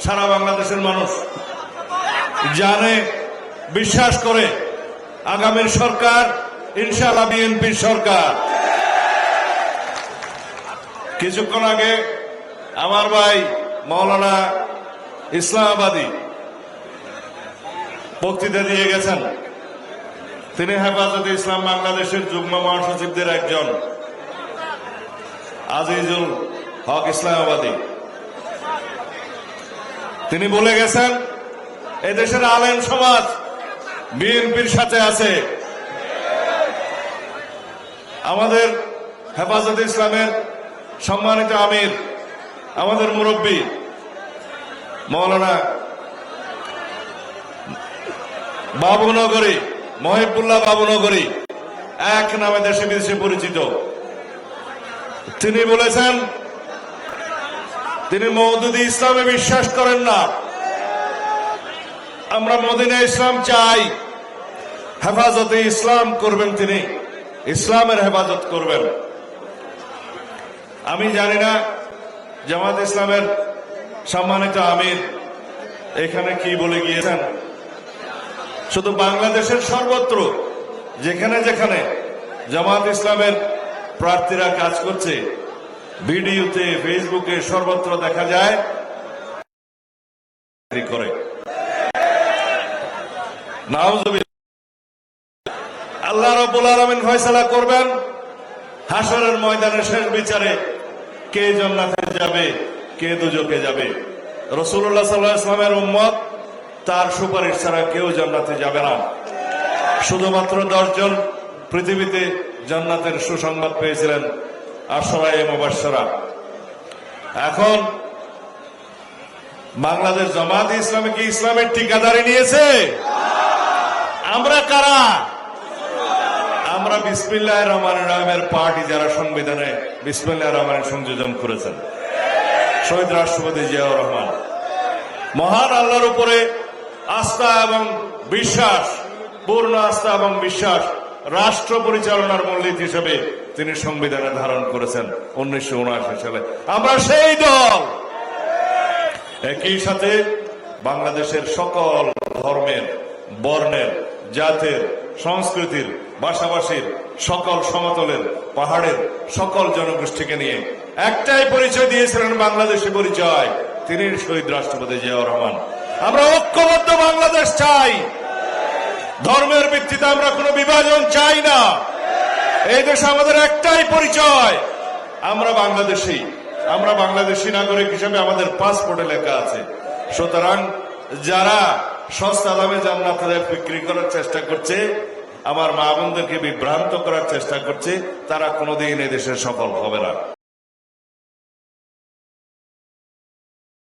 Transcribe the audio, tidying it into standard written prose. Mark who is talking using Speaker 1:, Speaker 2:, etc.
Speaker 1: সারা বাংলাদেশের মানুষ জানে, বিশ্বাস করে আগামীর সরকার ইনশাআল্লাহ বিএনপির সরকার। কিছুক্ষণ আগে আমার ভাই মাওলানা ইসলামাবাদী বক্তৃতা দিয়ে গেছেন। তিনি হেফাজতে ইসলাম বাংলাদেশের যুগ্ম মহাসচিবদের একজন, আজিজুল হক ইসলামাবাদী। তিনি বলে গেছেন এদেশের আলেম সমাজ বিএনপির সাথে আছে। আমাদের হেফাজতে ইসলামের সম্মানিত আমির, আমাদের মুরব্বী মাওলানা বাবুনগরী, মহিবুল্লাহ বাবুনগরী, এক নামে দেশে বিদেশে পরিচিত, তিনি বলেছেন তিনি মওদুদি ইসলামে বিশ্বাস করেন না। আমরা মদিনা ইসলাম চাই, হেফাজতে ইসলাম করবেন তিনি, ইসলামের হেফাজত করবেন। আমি জানি না জামাত ইসলামের সম্মানিত আমির এখানে কি বলে গিয়েছেন। শুধু বাংলাদেশের সর্বত্র যেখানে যেখানে জামাত ইসলামের প্রার্থীরা কাজ করছে, ভিডিওতে, ফেসবুকে সর্বত্র দেখা যায় করে। আল্লাহ রাব্বুল আলামিন ফয়সালা করবেন হাশরের ময়দানে শেষ বিচারে, কে জান্নাতে যাবে কে দোজখে যাবে। রাসূলুল্লাহ সাল্লাল্লাহু আলাইহি ওয়াসাল্লামের উম্মত, তার সুপারিশ ছাড়া কেউ জান্নাতে যাবে না। শুধুমাত্র 10 জন পৃথিবীতে জান্নাতের সুসংবাদ পেয়েছিলেন, আশরায়ে মুবাশশারা। এখন বাংলাদেশ জামাত ইসলামে কি ইসলামের ঠিকাদারি নিয়েছে? আমরা কারা? আমরা বিসমিল্লাহির রহমানির রহিমের পার্টি, যারা সংবিধানে বিসমিল্লাহির রহমানের সংযোজন করেছেন। শহীদ রাষ্ট্রপতি জিয়াউর রহমান মহান আল্লাহর উপরে আস্থা এবং বিশ্বাস, পূর্ণ আস্থা এবং বিশ্বাস রাষ্ট্র পরিচালনার মূলনীতি হিসেবে তিনি সংবিধানে ধারণ করেছেন 1979 সালে। আমরা সেই দল। একই সাথে বাংলাদেশের সকল ধর্মের, বর্ণের, জাতের, সংস্কৃতির, ভাষাভাষীর, সকল সমতলের, পাহাড়ের সকল জনগোষ্ঠীকে নিয়ে একটাই পরিচয় দিয়েছিলেন, বাংলাদেশী পরিচয়, তিনি শহীদ রাষ্ট্রপতি জিয়াউর রহমান। আমরা ঐক্যবদ্ধ বাংলাদেশ চাই, ধর্মের ভিত্তিতে আমরা কোনো বিভাজন চাই না। এই দেশে আমাদের একটাই পরিচয়, আমরা বাংলাদেশী। আমরা বাংলাদেশী নাগরিক হিসেবে আমাদের পাসপোর্টে লেখা আছে। সুতরাং যারা সস্তা দামে জান্নাতের বিক্রি করার চেষ্টা করছে, আমার মা বোনদেরকে বিভ্রান্ত করার চেষ্টা করছে, তারা কোনোদিন এদেশে সফল হবে না।